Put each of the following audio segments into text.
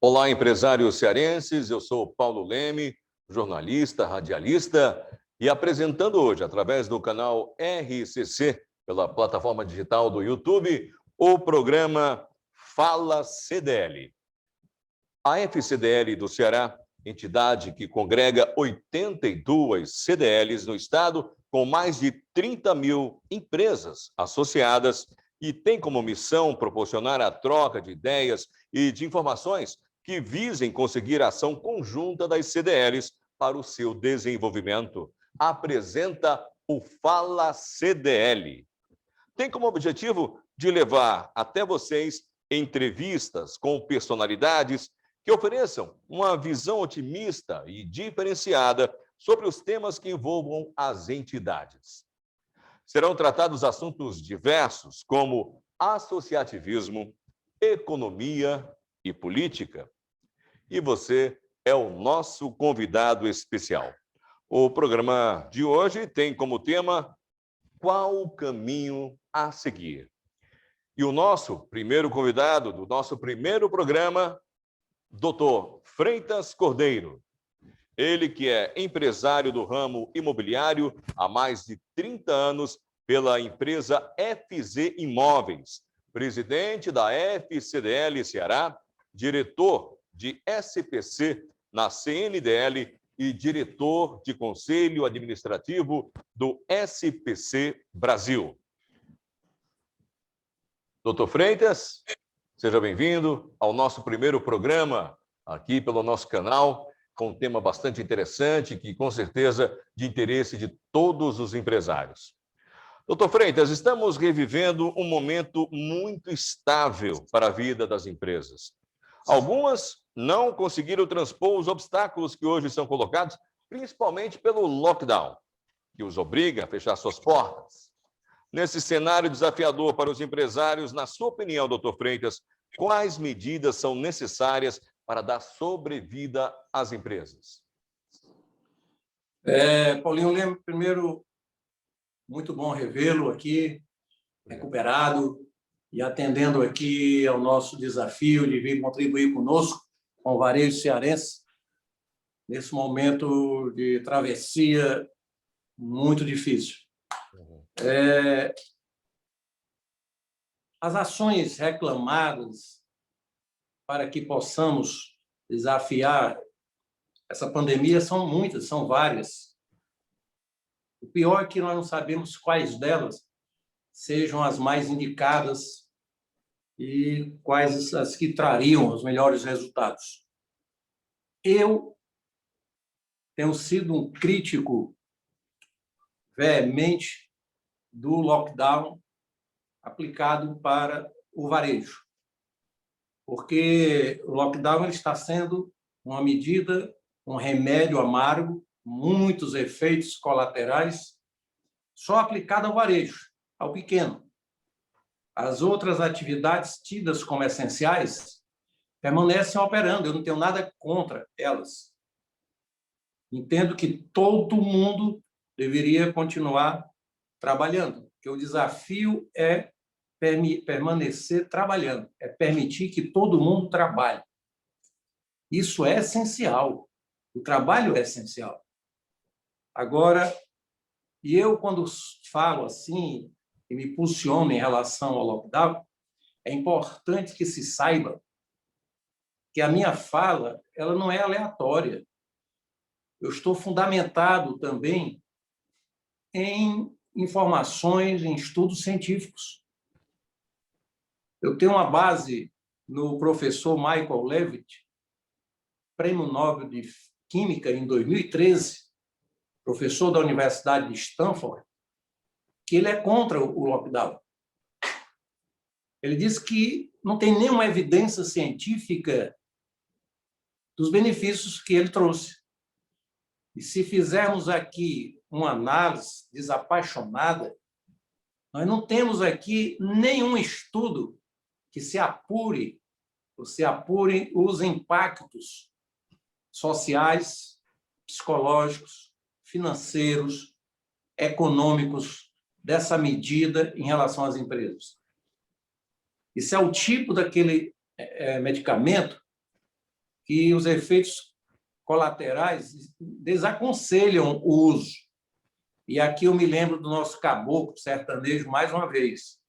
Olá, empresários cearenses, eu sou Paulo Leme, jornalista, radialista e apresentando hoje, através do canal RCC, pela plataforma digital do YouTube, o programa Fala CDL. A FCDL do Ceará, entidade que congrega 82 CDLs no estado, com mais de 30 mil empresas associadas e tem como missão proporcionar a troca de ideias e de informações que visem conseguir a ação conjunta das CDLs para o seu desenvolvimento. Apresenta o Fala CDL. Tem como objetivo de levar até vocês entrevistas com personalidades que ofereçam uma visão otimista e diferenciada sobre os temas que envolvam as entidades. Serão tratados assuntos diversos, como associativismo, economia e política. E você é o nosso convidado especial. O programa de hoje tem como tema Qual o caminho a seguir? E o nosso primeiro convidado do nosso primeiro programa, Dr. Freitas Cordeiro. Ele que é empresário do ramo imobiliário há mais de 30 anos pela empresa FZ Imóveis, presidente da FCDL Ceará, diretor de SPC na CNDL e diretor de Conselho Administrativo do SPC Brasil. Doutor Freitas, seja bem-vindo ao nosso primeiro programa aqui pelo nosso canal, com um tema bastante interessante, que com certeza de interesse de todos os empresários. Doutor Freitas, estamos revivendo um momento muito estável para a vida das empresas. Algumas não conseguiram transpor os obstáculos que hoje são colocados, principalmente pelo lockdown, que os obriga a fechar suas portas. Nesse cenário desafiador para os empresários, na sua opinião, doutor Freitas, quais medidas são necessárias para dar sobrevida às empresas? Paulinho Leme, primeiro, muito bom revê-lo aqui, recuperado e atendendo aqui ao nosso desafio de vir contribuir conosco, com o varejo cearense, nesse momento de travessia muito difícil. As ações reclamadas para que possamos desafiar essa pandemia são muitas, são várias. O pior é que nós não sabemos quais delas sejam as mais indicadas e quais as que trariam os melhores resultados. Eu tenho sido um crítico veemente do lockdown aplicado para o varejo, porque o lockdown ele está sendo uma medida, um remédio amargo, muitos efeitos colaterais, só aplicado ao varejo, ao pequeno. As outras atividades tidas como essenciais permanecem operando, eu não tenho nada contra elas. Entendo que todo mundo deveria continuar trabalhando, porque o desafio é permanecer trabalhando, é permitir que todo mundo trabalhe. Isso é essencial. O trabalho é essencial. Agora, e eu, quando falo assim e me posiciono em relação ao lockdown, é importante que se saiba que a minha fala ela não é aleatória. Eu estou fundamentado também em informações, em estudos científicos. Eu tenho uma base no professor Michael Levitt, Prêmio Nobel de Química em 2013, professor da Universidade de Stanford, que ele é contra o lockdown. Ele diz que não tem nenhuma evidência científica dos benefícios que ele trouxe. E se fizermos aqui uma análise desapaixonada, nós não temos aqui nenhum estudo que se apure os impactos sociais, psicológicos, financeiros, econômicos dessa medida em relação às empresas. Isso é o tipo daquele medicamento que os efeitos colaterais desaconselham o uso. E aqui eu me lembro do nosso caboclo sertanejo mais uma vez.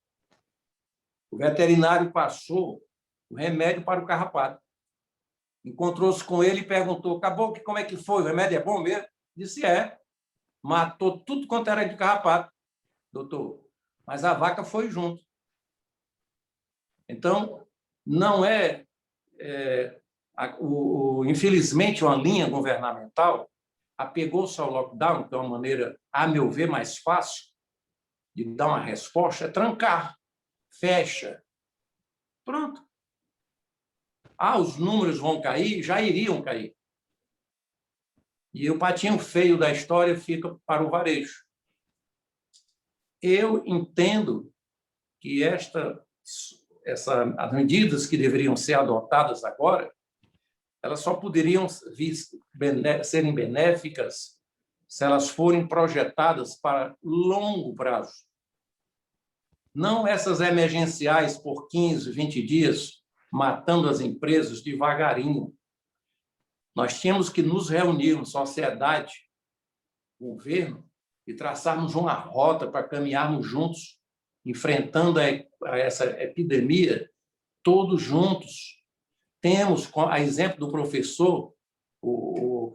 O veterinário passou o remédio para o carrapato. Encontrou-se com ele e perguntou: caboclo, como é que foi? O remédio é bom mesmo? Disse: é. Matou tudo quanto era de carrapato, doutor. Mas a vaca foi junto. Então, não infelizmente, uma linha governamental apegou-se ao lockdown, que é uma maneira, a meu ver, mais fácil de dar uma resposta, é trancar, fecha. Pronto. Os números vão cair, já iriam cair. E o patinho feio da história fica para o varejo. Eu entendo que as medidas que deveriam ser adotadas agora, elas só poderiam serem benéficas se elas forem projetadas para longo prazo. Não essas emergenciais por 15, 20 dias, matando as empresas devagarinho. Nós tínhamos que nos reunir, sociedade, governo, e traçarmos uma rota para caminharmos juntos, enfrentando essa epidemia, todos juntos. Temos, a exemplo do professor, o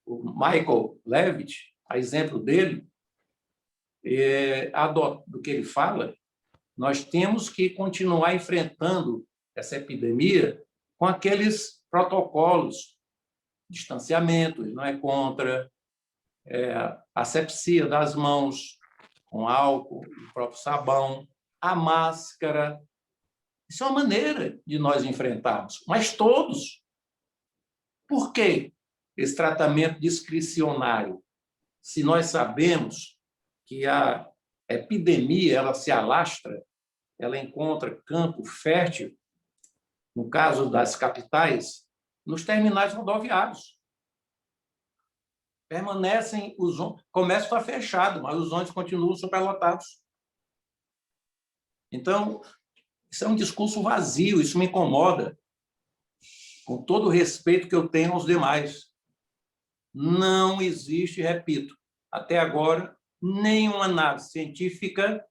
Michael Levitt, a exemplo dele, do que ele fala, nós temos que continuar enfrentando essa epidemia com aqueles protocolos, distanciamento, ele não é contra, asepsia das mãos, com álcool, o próprio sabão, a máscara. Isso é uma maneira de nós enfrentarmos, mas todos. Por quê esse tratamento discricionário? Se nós sabemos que a epidemia ela se alastra, ela encontra campo fértil, no caso das capitais, nos terminais rodoviários. Permanecem, o comércio está fechado, mas os ônibus continuam superlotados. Então, isso é um discurso vazio, isso me incomoda, com todo o respeito que eu tenho aos demais. Não existe, repito, até agora, nenhuma análise científica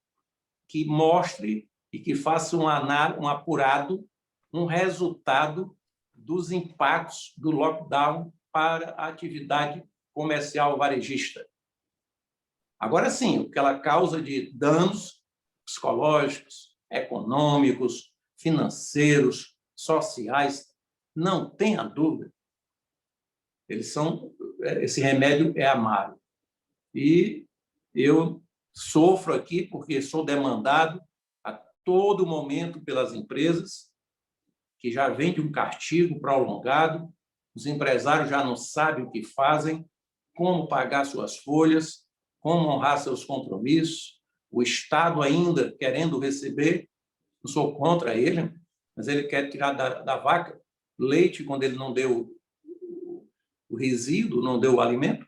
que mostre e que faça um apurado, um resultado dos impactos do lockdown para a atividade comercial varejista. Agora sim, o que ela causa de danos psicológicos, econômicos, financeiros, sociais, não tenha dúvida. Esse remédio é amargo. E eu sofro aqui porque sou demandado a todo momento pelas empresas, que já vem de um castigo prolongado, os empresários já não sabem o que fazem, como pagar suas folhas, como honrar seus compromissos, o Estado ainda querendo receber, não sou contra ele, mas ele quer tirar da vaca leite quando ele não deu o resíduo, não deu o alimento.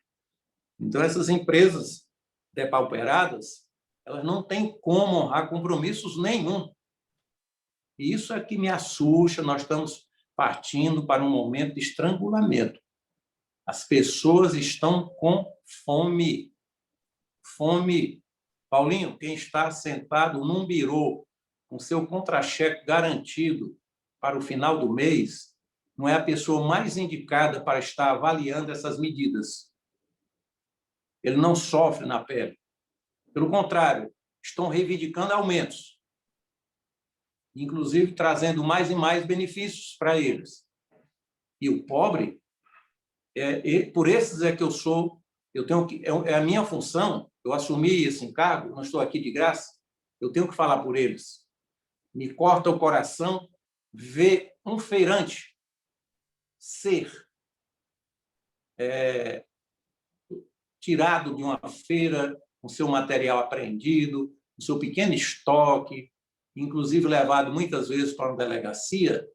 Então, essas empresas depauperadas, elas não têm como honrar compromissos nenhum. E isso é que me assusta, nós estamos partindo para um momento de estrangulamento. As pessoas estão com fome. Fome. Paulinho, quem está sentado num birô com seu contra-cheque garantido para o final do mês, não é a pessoa mais indicada para estar avaliando essas medidas. Ele não sofre na pele. Pelo contrário, estão reivindicando aumentos, inclusive trazendo mais e mais benefícios para eles. E o pobre, por esses é que é a minha função, eu assumi esse encargo, não estou aqui de graça, eu tenho que falar por eles. Me corta o coração ver um feirante ser tirado de uma feira com seu material apreendido, com seu pequeno estoque, inclusive levado muitas vezes para uma delegacia,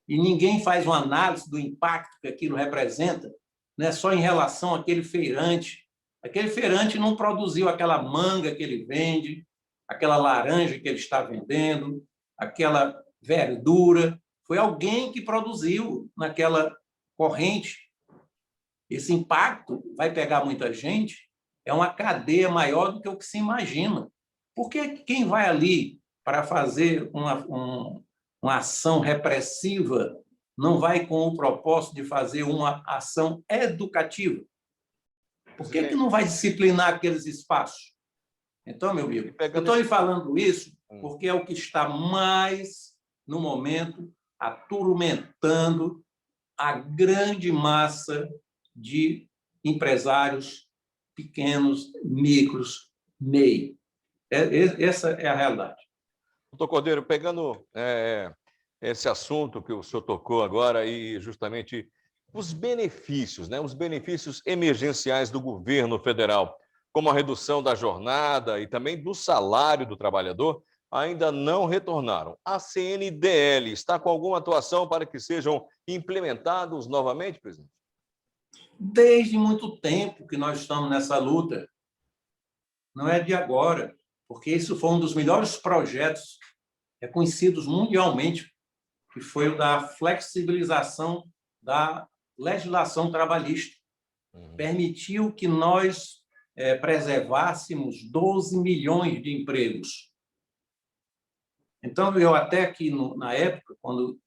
e ninguém faz uma análise do impacto que aquilo representa, né, só em relação àquele feirante. Aquele feirante não produziu aquela manga que ele vende, aquela laranja que ele está vendendo, aquela verdura, Foi alguém que produziu naquela corrente. Esse impacto vai pegar muita gente, é uma cadeia maior do que o que se imagina. Porque quem vai ali para fazer uma ação repressiva não vai com o propósito de fazer uma ação educativa? Por que não vai disciplinar aqueles espaços? Então, meu amigo, eu estou lhe falando isso porque é o que está mais, no momento, atormentando a grande massa de empresários pequenos, micros, MEI. Essa é a realidade. Doutor Cordeiro, pegando esse assunto que o senhor tocou agora e justamente os benefícios, né? Os benefícios emergenciais do governo federal, como a redução da jornada e também do salário do trabalhador, ainda não retornaram. A CNDL está com alguma atuação para que sejam implementados novamente, presidente? Desde muito tempo que nós estamos nessa luta. Não é de agora, porque isso foi um dos melhores projetos reconhecidos mundialmente, que foi o da flexibilização da legislação trabalhista. Permitiu que nós preservássemos 12 milhões de empregos. Então, eu até que, na época, quando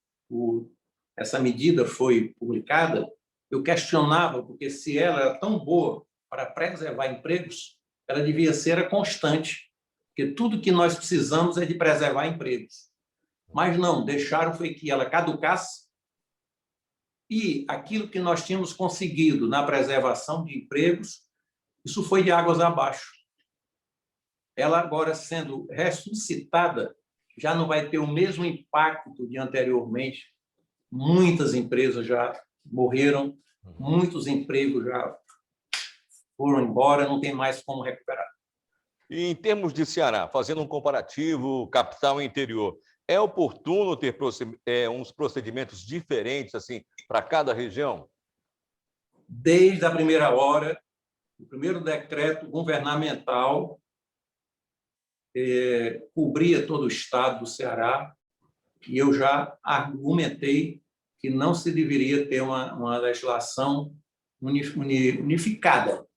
essa medida foi publicada, eu questionava, porque se ela era tão boa para preservar empregos, ela devia ser constante, porque tudo que nós precisamos é de preservar empregos. Mas não, deixaram foi que ela caducasse e aquilo que nós tínhamos conseguido na preservação de empregos, isso foi de águas abaixo. Ela agora sendo ressuscitada, já não vai ter o mesmo impacto de anteriormente. Muitas empresas já morreram, muitos empregos já foram embora, não tem mais como recuperar. E em termos de Ceará, fazendo um comparativo capital e interior, é oportuno ter uns procedimentos diferentes assim para cada região? Desde a primeira hora, o primeiro decreto governamental cobria todo o estado do Ceará e eu já argumentei que não se deveria ter uma legislação unificada,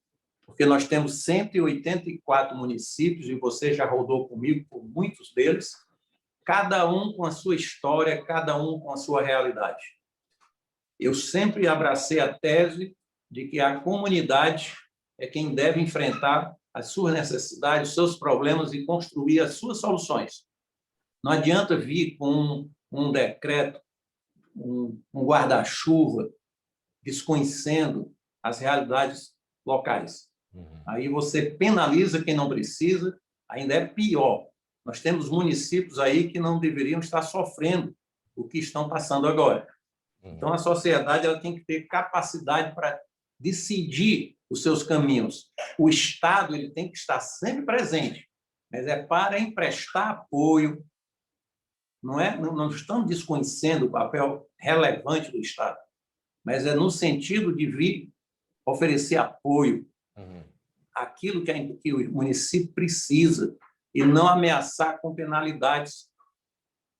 porque nós temos 184 municípios, e você já rodou comigo por muitos deles, cada um com a sua história, cada um com a sua realidade. Eu sempre abracei a tese de que a comunidade é quem deve enfrentar as suas necessidades, os seus problemas e construir as suas soluções. Não adianta vir com um decreto, um guarda-chuva, desconhecendo as realidades locais. Aí você penaliza quem não precisa, ainda é pior. Nós temos municípios aí que não deveriam estar sofrendo o que estão passando agora. Então, a sociedade ela tem que ter capacidade para decidir os seus caminhos. O Estado ele tem que estar sempre presente, mas é para emprestar apoio. Não estamos desconhecendo o papel relevante do Estado, mas é no sentido de vir oferecer apoio àquilo que o município precisa e não ameaçar com penalidades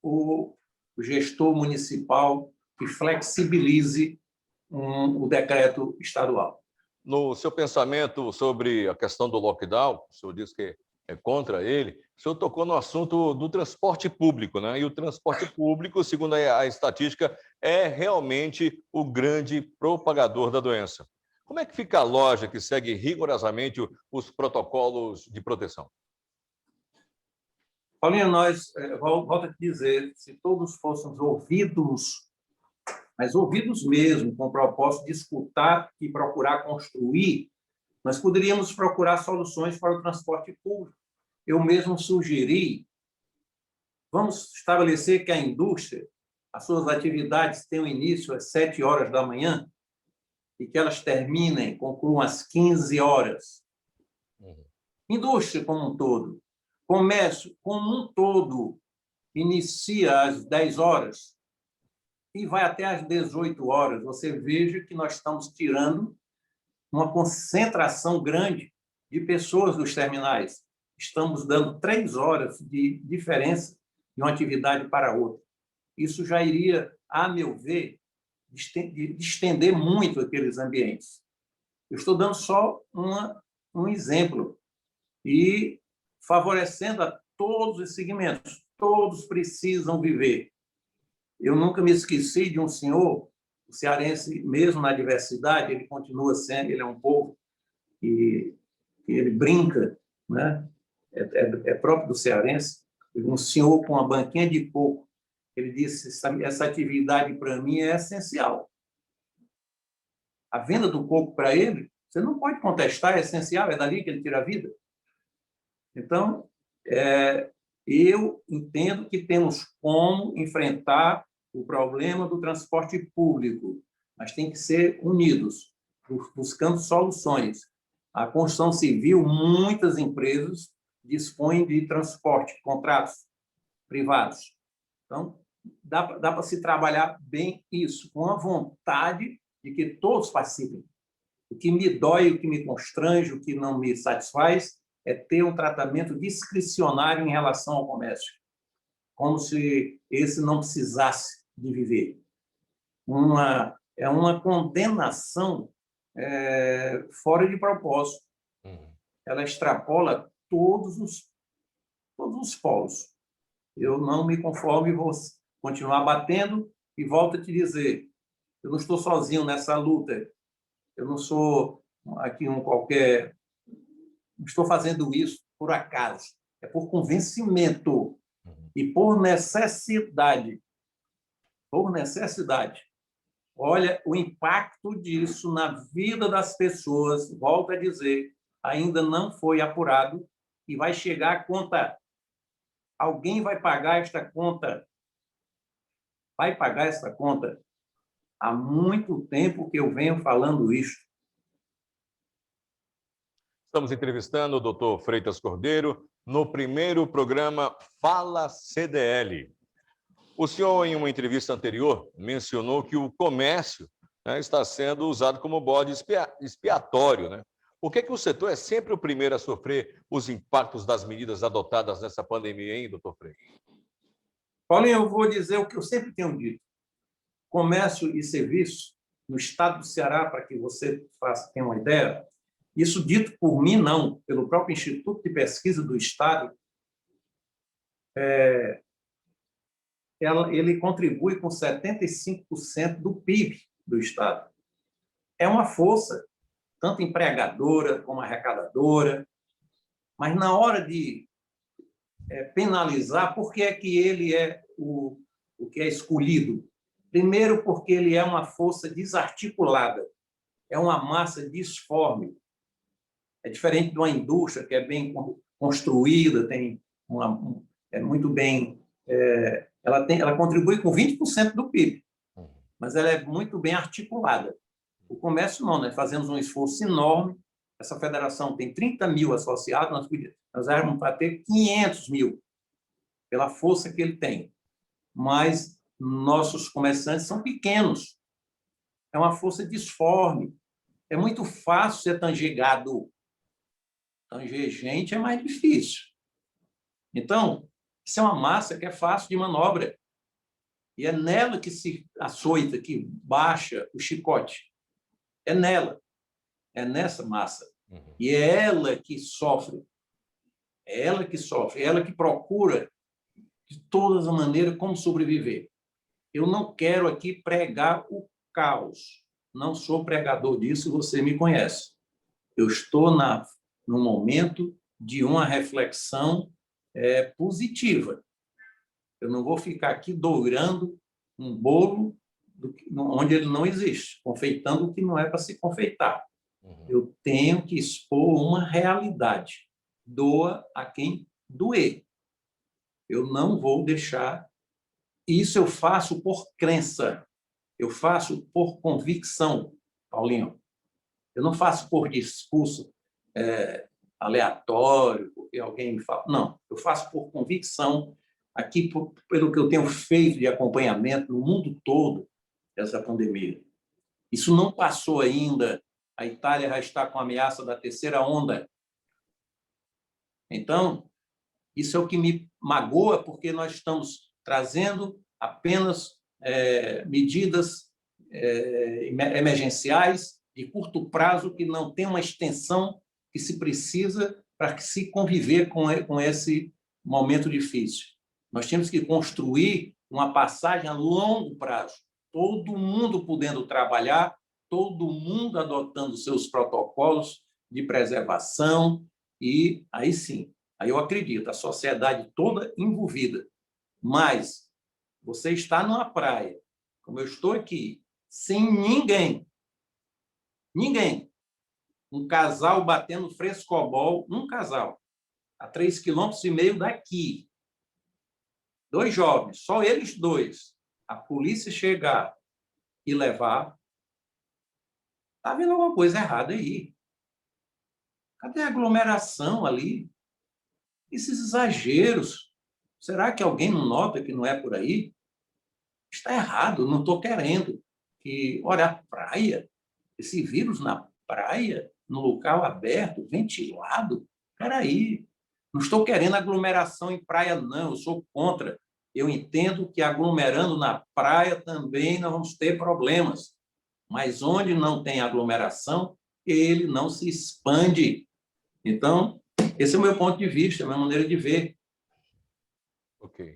o gestor municipal que flexibilize o decreto estadual. No seu pensamento sobre a questão do lockdown, o senhor disse que é contra ele, o senhor tocou no assunto do transporte público, né? E o transporte público, segundo a estatística, é realmente o grande propagador da doença. Como é que fica a loja que segue rigorosamente os protocolos de proteção? Paulinho, volto a te dizer, se todos fôssemos ouvidos, mas ouvidos mesmo, com o propósito de escutar e procurar construir, nós poderíamos procurar soluções para o transporte público. Eu mesmo sugeri, vamos estabelecer que a indústria, as suas atividades tenham início às 7 horas da manhã e que elas concluam às 15 horas. Indústria como um todo. Comércio como um todo inicia às 10 horas e vai até às 18 horas. Você veja que nós estamos tirando uma concentração grande de pessoas dos terminais. Estamos dando 3 horas de diferença de uma atividade para outra. isso já iria, a meu ver, distender muito aqueles ambientes. Eu estou dando só um exemplo e favorecendo a todos os segmentos. Todos precisam viver. Eu nunca me esqueci de um senhor, o cearense, mesmo na diversidade, ele continua sendo, ele é um povo e ele brinca, né? É próprio do cearense. Um senhor com uma banquinha de coco, ele disse: essa atividade para mim é essencial. A venda do coco para ele, você não pode contestar, é essencial, é dali que ele tira a vida. Então, eu entendo que temos como enfrentar o problema do transporte público, mas tem que ser unidos, buscando soluções. A construção civil, muitas empresas dispõem de transporte, contratos privados. Então, dá para se trabalhar bem isso, com a vontade de que todos participem. O que me dói, o que me constrange, o que não me satisfaz é ter um tratamento discricionário em relação ao comércio, como se esse não precisasse de viver. É uma condenação fora de propósito. Ela extrapola todos os polos. Eu não me conformo e vou continuar batendo e volto a te dizer, eu não estou sozinho nessa luta. Eu não sou aqui um qualquer... Não estou fazendo isso por acaso. É por convencimento e por necessidade. Por necessidade. Olha, o impacto disso na vida das pessoas, volto a dizer, ainda não foi apurado e vai chegar a conta. Alguém vai pagar esta conta. Vai pagar esta conta. Há muito tempo que eu venho falando isso. Estamos entrevistando o doutor Freitas Cordeiro no primeiro programa Fala CDL. O senhor, em uma entrevista anterior, mencionou que o comércio, né, está sendo usado como bode expiatório, né? Por que o setor é sempre o primeiro a sofrer os impactos das medidas adotadas nessa pandemia, hein, doutor Freitas? Paulinho, eu vou dizer o que eu sempre tenho dito. Comércio e serviço, no estado do Ceará, para que você tenha uma ideia, isso dito por mim, não, pelo próprio Instituto de Pesquisa do Estado, ele contribui com 75% do PIB do Estado. É uma força, tanto empregadora como arrecadadora, mas na hora de penalizar, por que é que ele é o que é escolhido? Primeiro, porque ele é uma força desarticulada, é uma massa disforme. É diferente de uma indústria que é bem construída, é muito bem... ela contribui com 20% do PIB, mas ela é muito bem articulada. O comércio não, nós fazemos um esforço enorme. Essa federação tem 30 mil associados, nós vamos para ter 500 mil, pela força que ele tem. Mas nossos comerciantes são pequenos. É uma força disforme. É muito fácil ser tanger gado. Tanger gente é mais difícil. Então, isso é uma massa que é fácil de manobra. E é nela que se açoita, que baixa o chicote. É nela. É nessa massa. E é ela que sofre. É ela que sofre. É ela que procura, de todas as maneiras, como sobreviver. Eu não quero aqui pregar o caos. Não sou pregador disso, você me conhece. Eu estou no momento de uma reflexão positiva. Eu não vou ficar aqui dourando um bolo onde ele não existe, confeitando o que não é para se confeitar. Eu tenho que expor uma realidade. Doa a quem doer. Eu não vou deixar... Isso eu faço por crença. Eu faço por convicção, Paulinho. Eu não faço por discurso aleatório, porque alguém me fala. Não, eu faço por convicção, aqui pelo que eu tenho feito de acompanhamento no mundo todo dessa pandemia. Isso não passou ainda. A Itália já está com a ameaça da terceira onda. Então, isso é o que me magoa, porque nós estamos trazendo apenas medidas emergenciais de curto prazo que não tem uma extensão que se precisa para que se conviver com esse momento difícil. Nós temos que construir uma passagem a longo prazo, todo mundo podendo trabalhar, todo mundo adotando seus protocolos de preservação, e aí sim, aí eu acredito, a sociedade toda envolvida. Mas você está numa praia, como eu estou aqui, sem ninguém, um casal batendo frescobol, um casal, a 3,5 km daqui, 2 jovens, só eles 2, a polícia chegar e levar, está vendo alguma coisa errada aí. Cadê a aglomeração ali? Esses exageros. Será que alguém não nota que não é por aí? Está errado, não estou querendo. Olha, a praia, esse vírus na praia, no local aberto, ventilado, espera aí. Não estou querendo aglomeração em praia, não, eu sou contra. Eu entendo que aglomerando na praia também nós vamos ter problemas. Mas onde não tem aglomeração, ele não se expande. Então, esse é o meu ponto de vista, a minha maneira de ver. Ok.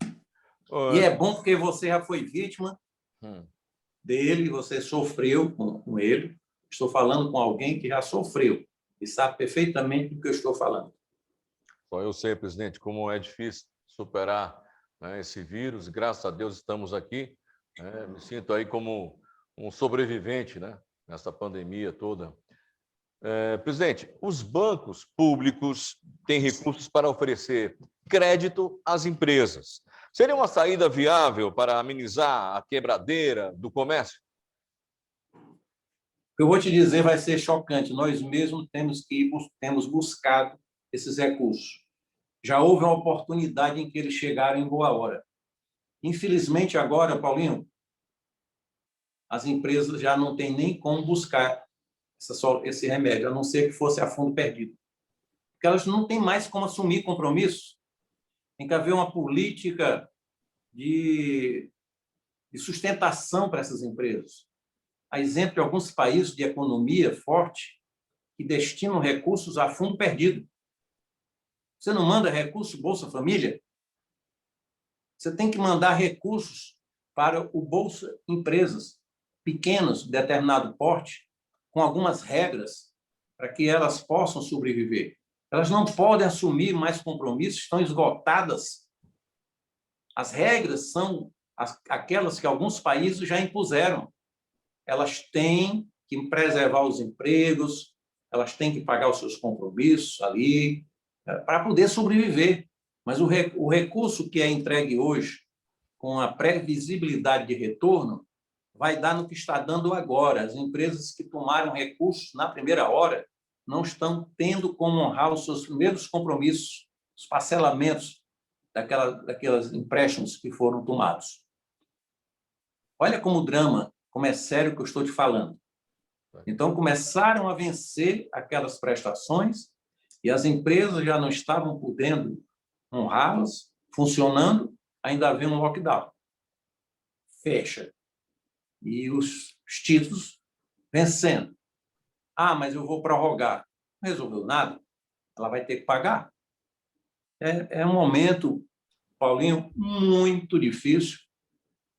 E é bom porque você já foi vítima dele, você sofreu com ele. Estou falando com alguém que já sofreu e sabe perfeitamente do que eu estou falando. Só eu sei, presidente, como é difícil superar, né, esse vírus. Graças a Deus estamos aqui. Me sinto aí como um sobrevivente, né, nessa pandemia toda. Presidente, os bancos públicos têm recursos para oferecer crédito às empresas. Seria uma saída viável para amenizar a quebradeira do comércio? O que eu vou te dizer vai ser chocante. Nós mesmos temos buscado esses recursos. Já houve uma oportunidade em que eles chegaram em boa hora. Infelizmente, agora, Paulinho, as empresas já não têm nem como buscar esse remédio, a não ser que fosse a fundo perdido. Porque elas não têm mais como assumir compromisso. Tem que haver uma política de sustentação para essas empresas. A exemplo de alguns países de economia forte que destinam recursos a fundo perdido. Você não manda recursos Bolsa Família? Você tem que mandar recursos para o Bolsa Empresas, pequenos, de determinado porte, com algumas regras para que elas possam sobreviver. Elas não podem assumir mais compromissos, estão esgotadas. As regras são aquelas que alguns países já impuseram. Elas têm que preservar os empregos, elas têm que pagar os seus compromissos ali, para poder sobreviver. Mas o recurso que é entregue hoje, com a previsibilidade de retorno, vai dar no que está dando agora. As empresas que tomaram recursos na primeira hora não estão tendo como honrar os seus primeiros compromissos, os parcelamentos daquelas empréstimos que foram tomados. Olha como o drama, como é sério o que eu estou te falando. Então, começaram a vencer aquelas prestações e as empresas já não estavam podendo honrá-las, funcionando, ainda havia um lockdown. Fecha. E os títulos vencendo. Ah, mas eu vou prorrogar. Não resolveu nada. Ela vai ter que pagar. É um momento, Paulinho, muito difícil,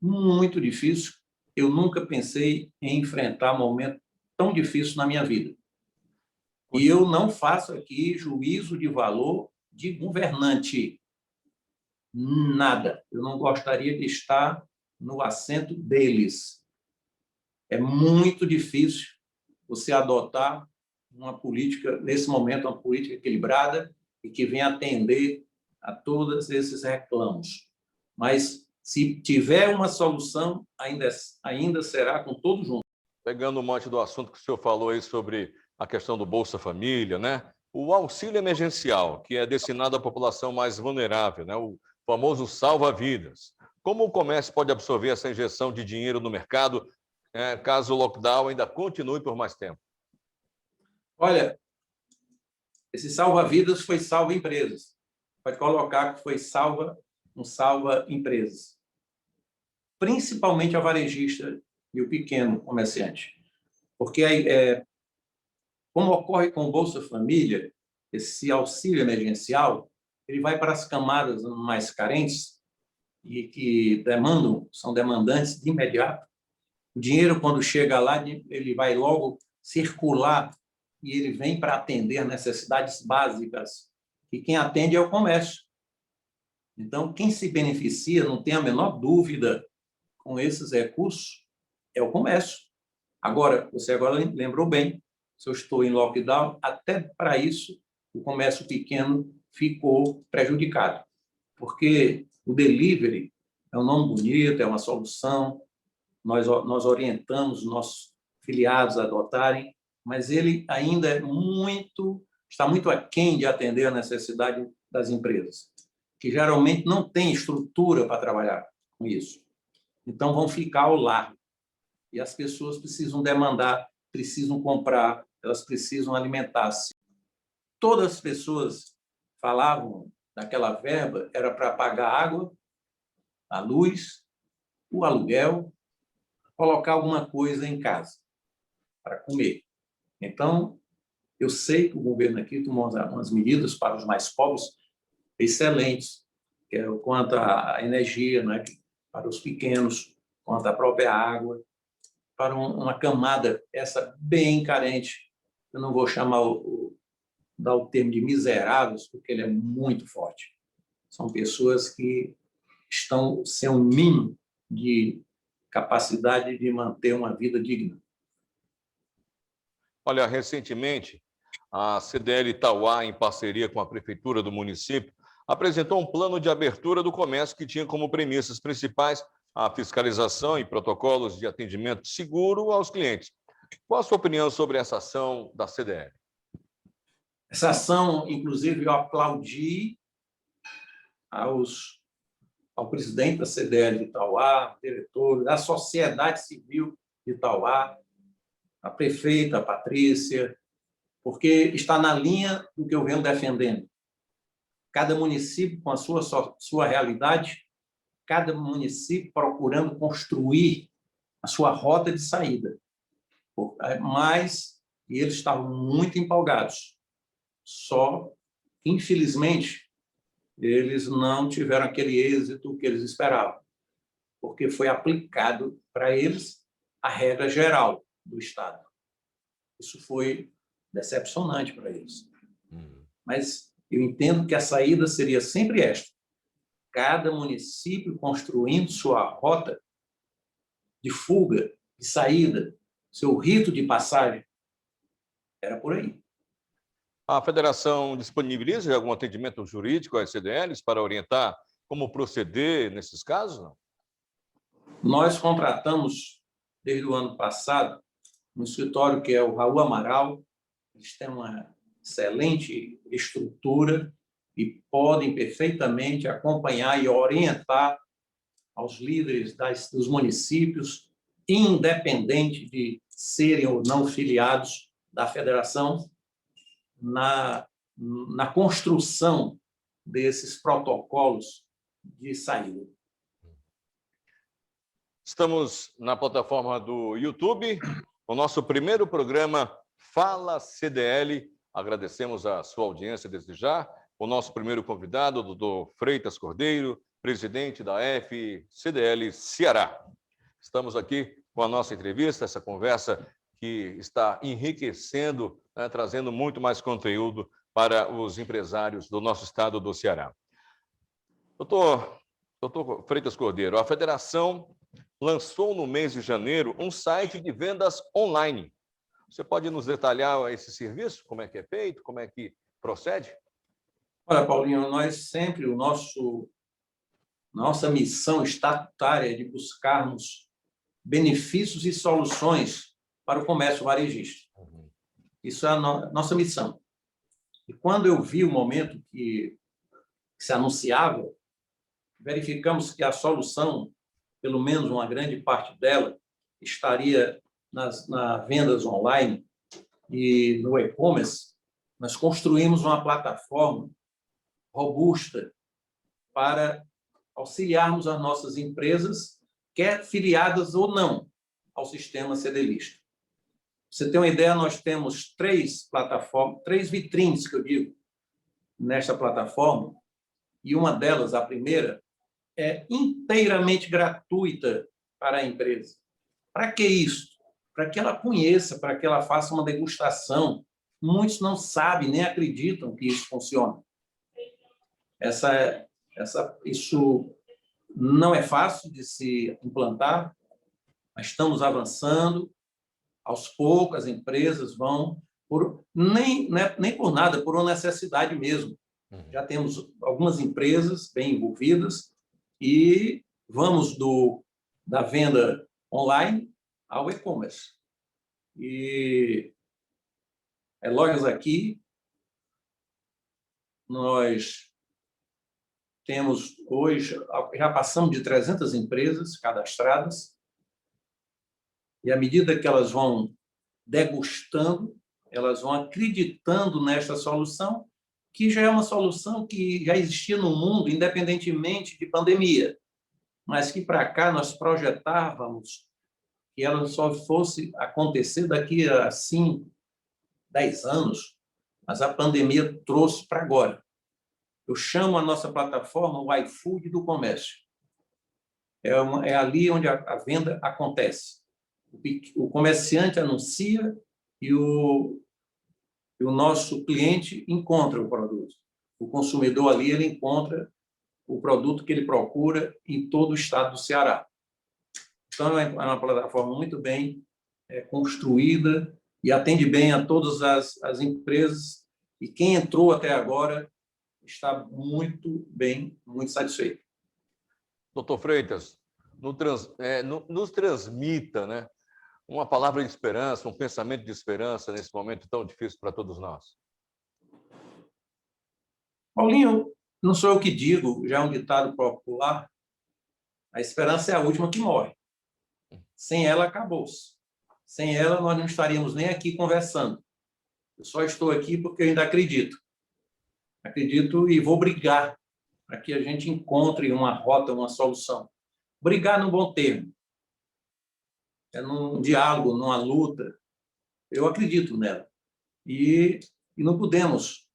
muito difícil. Eu nunca pensei em enfrentar um momento tão difícil na minha vida. E eu não faço aqui juízo de valor de governante. Nada. Eu não gostaria de estar no assento deles. É muito difícil você adotar uma política, nesse momento, uma política equilibrada e que venha atender a todos esses reclamos. Mas, se tiver uma solução, ainda será com todos juntos. Pegando um monte do assunto que o senhor falou aí sobre a questão do Bolsa Família, né? O auxílio emergencial, que é destinado à população mais vulnerável, né? O famoso salva-vidas. Como o comércio pode absorver essa injeção de dinheiro no mercado, caso o lockdown ainda continue por mais tempo? Olha, esse salva-vidas foi salva-empresas. Pode colocar que foi salva-empresas. principalmente a varejista e o pequeno comerciante. Porque, como ocorre com o Bolsa Família, esse auxílio emergencial, ele vai para as camadas mais carentes e que são demandantes de imediato. O dinheiro, quando chega lá, ele vai logo circular e ele vem para atender necessidades básicas. E quem atende é o comércio. Então, quem se beneficia, não tem a menor dúvida, com esses recursos, é o comércio. Agora, você agora lembrou bem, se eu estou em lockdown, até para isso, o comércio pequeno ficou prejudicado. Porque o delivery é um nome bonito, é uma solução, nós orientamos os nossos filiados a adotarem, mas ele ainda está muito aquém de atender a necessidade das empresas, que geralmente não têm estrutura para trabalhar com isso. Então, vão ficar ao largo. E as pessoas precisam demandar, precisam comprar, elas precisam alimentar-se. Todas as pessoas falavam daquela verba, era para pagar a água, a luz, o aluguel, colocar alguma coisa em casa para comer. Então, eu sei que o governo aqui tomou umas medidas para os mais pobres excelentes, que é quanto à energia, né, para os pequenos, quanto à própria água, para uma camada essa bem carente. Eu não vou dar o termo de miseráveis, porque ele é muito forte. São pessoas que estão sem um mínimo de capacidade de manter uma vida digna. Olha, recentemente, a CDL Itauá, em parceria com a Prefeitura do município, apresentou um plano de abertura do comércio que tinha como premissas principais a fiscalização e protocolos de atendimento seguro aos clientes. Qual a sua opinião sobre essa ação da CDL? Essa ação, inclusive, eu aplaudi ao presidente da CDL de Itauá, diretor, da sociedade civil de Itauá, a prefeita, a Patrícia, porque está na linha do que eu venho defendendo. Cada município com a sua realidade, cada município procurando construir a sua rota de saída. Mas eles estavam muito empolgados. Só, infelizmente, eles não tiveram aquele êxito que eles esperavam, porque foi aplicado para eles a regra geral do Estado. Isso foi decepcionante para eles. Mas eu entendo que a saída seria sempre esta: cada município construindo sua rota de fuga, de saída, seu rito de passagem. Era por aí. A federação disponibiliza algum atendimento jurídico às CDLs para orientar como proceder nesses casos? Não? Nós contratamos, desde o ano passado, um escritório que é o Raul Amaral. Eles têm uma excelente estrutura e podem perfeitamente acompanhar e orientar aos líderes dos municípios, independente de serem ou não filiados da federação, na construção desses protocolos de saída. Estamos na plataforma do YouTube, o nosso primeiro programa Fala CDL. Agradecemos a sua audiência desde já. O nosso primeiro convidado, o doutor Freitas Cordeiro, presidente da FCDL Ceará. Estamos aqui com a nossa entrevista, essa conversa que está enriquecendo, né, trazendo muito mais conteúdo para os empresários do nosso estado do Ceará. Doutor Freitas Cordeiro, a federação lançou no mês de janeiro um site de vendas online. Você pode nos detalhar esse serviço? Como é que é feito? Como é que procede? Olha, Paulinho, nós sempre, nossa missão estatutária é de buscarmos benefícios e soluções para o comércio varejista. Isso é a nossa missão. E quando eu vi o momento que se anunciava, verificamos que a solução, pelo menos uma grande parte dela, estaria nas vendas online e no e-commerce. Nós construímos uma plataforma robusta para auxiliarmos as nossas empresas quer filiadas ou não ao sistema CDLista. Pra você ter uma ideia, nós temos 3 plataformas, 3 vitrines, que eu digo, nesta plataforma, e uma delas, a primeira, é inteiramente gratuita para a empresa. Para que isso? Para que ela conheça, para que ela faça uma degustação. Muitos não sabem, nem acreditam que isso funciona. Isso não é fácil de se implantar, mas estamos avançando. Aos poucos, as empresas vão, nem por nada, por uma necessidade mesmo. Já temos algumas empresas bem envolvidas e vamos da venda online ao e-commerce. E lojas aqui, nós temos hoje, já passamos de 300 empresas cadastradas, e à medida que elas vão degustando, elas vão acreditando nesta solução, que já é uma solução que já existia no mundo, independentemente de pandemia, mas que para cá nós projetávamos que ela só fosse acontecer daqui a 5, 10 anos, mas a pandemia trouxe para agora. Eu chamo a nossa plataforma o iFood do comércio. É ali onde a venda acontece. O comerciante anuncia e o nosso cliente encontra o produto. O consumidor ali, ele encontra o produto que ele procura em todo o estado do Ceará. Então, é uma plataforma muito bem construída e atende bem a todas as empresas. E quem entrou até agora está muito bem, muito satisfeito. Doutor Freitas, nos transmita, né, uma palavra de esperança, um pensamento de esperança nesse momento tão difícil para todos nós. Paulinho, não sou eu que digo, já é um ditado popular, a esperança é a última que morre. Sem ela, acabou-se. Sem ela, nós não estaríamos nem aqui conversando. Eu só estou aqui porque eu ainda acredito. Acredito e vou brigar para que a gente encontre uma rota, uma solução. Brigar no bom termo. É num diálogo, numa luta. Eu acredito nela. E não podemos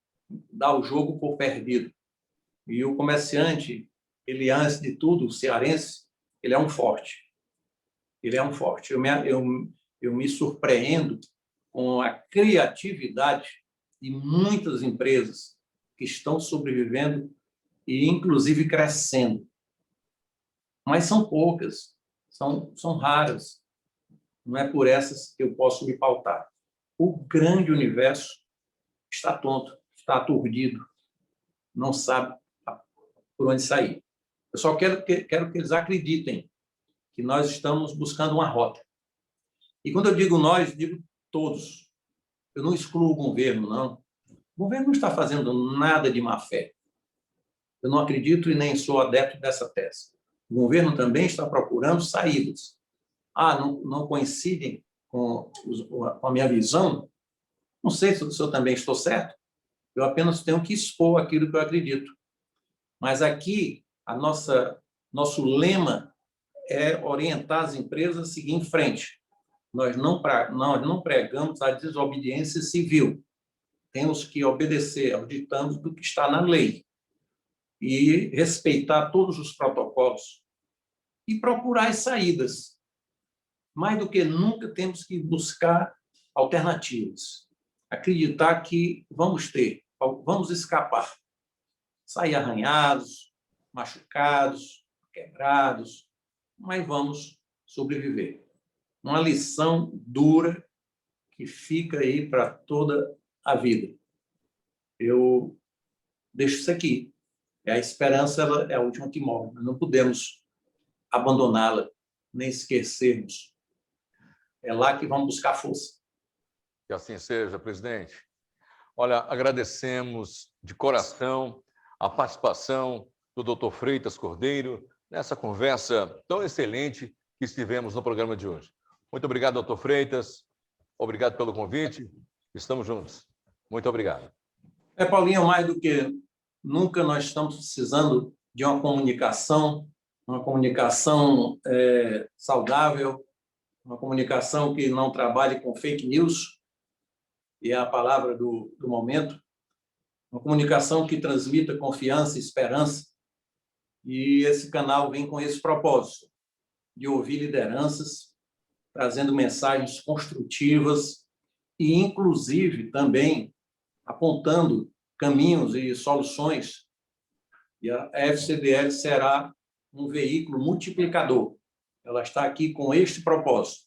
dar o jogo por perdido. E o comerciante, ele, antes de tudo, o cearense, ele é um forte. Ele é um forte. Eu me surpreendo com a criatividade de muitas empresas que estão sobrevivendo e, inclusive, crescendo. Mas são poucas, são raras. Não é por essas que eu posso me pautar. O grande universo está tonto, está aturdido, não sabe por onde sair. Eu só quero que eles acreditem que nós estamos buscando uma rota. E quando eu digo nós, digo todos. Eu não excluo o governo, não. O governo não está fazendo nada de má fé. Eu não acredito e nem sou adepto dessa tese. O governo também está procurando saídas. Não coincidem com a minha visão? Não sei se eu também estou certo. Eu apenas tenho que expor aquilo que eu acredito. Mas aqui, nosso lema é orientar as empresas a seguir em frente. Nós não pregamos a desobediência civil. Temos que obedecer ao ditame do que está na lei e respeitar todos os protocolos e procurar as saídas. Mais do que nunca, temos que buscar alternativas. Acreditar que vamos escapar. Sair arranhados, machucados, quebrados, mas vamos sobreviver. Uma lição dura que fica aí para toda a vida. Eu deixo isso aqui. A esperança, ela é a última que morre. Nós não podemos abandoná-la, nem esquecermos. É lá que vamos buscar força. Que assim seja, presidente. Olha, agradecemos de coração a participação do doutor Freitas Cordeiro nessa conversa tão excelente que estivemos no programa de hoje. Muito obrigado, doutor Freitas. Obrigado pelo convite. Estamos juntos. Muito obrigado. Paulinho, mais do que nunca nós estamos precisando de uma comunicação uma comunicação saudável, uma comunicação que não trabalhe com fake news, e é a palavra do momento, uma comunicação que transmita confiança e esperança, e esse canal vem com esse propósito, de ouvir lideranças, trazendo mensagens construtivas e, inclusive, também apontando caminhos e soluções, e a FCDL será um veículo multiplicador. Ela está aqui com este propósito.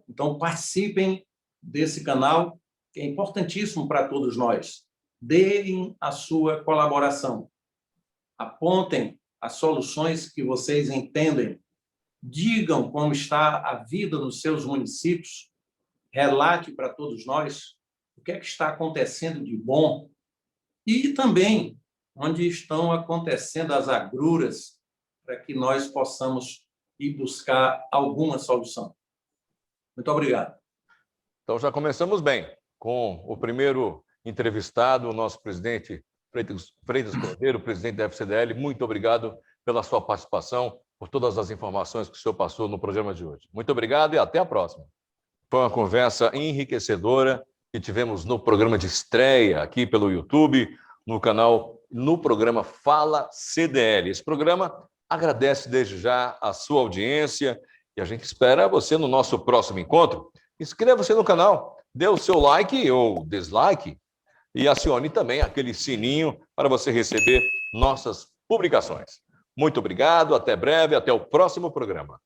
Então, participem desse canal, que é importantíssimo para todos nós. Deem a sua colaboração. Apontem as soluções que vocês entendem. Digam como está a vida nos seus municípios. Relate para todos nós o que é que está acontecendo de bom e também onde estão acontecendo as agruras para que nós possamos ir buscar alguma solução. Muito obrigado. Então, já começamos bem com o primeiro entrevistado, o nosso presidente Freitas Cordeiro, presidente da FCDL. Muito obrigado pela sua participação, por todas as informações que o senhor passou no programa de hoje. Muito obrigado e até a próxima. Foi uma conversa enriquecedora que tivemos no programa de estreia aqui pelo YouTube, no programa Fala CDL. Esse programa agradece desde já a sua audiência e a gente espera você no nosso próximo encontro. Inscreva-se no canal, dê o seu like ou dislike e acione também aquele sininho para você receber nossas publicações. Muito obrigado, até breve, até o próximo programa.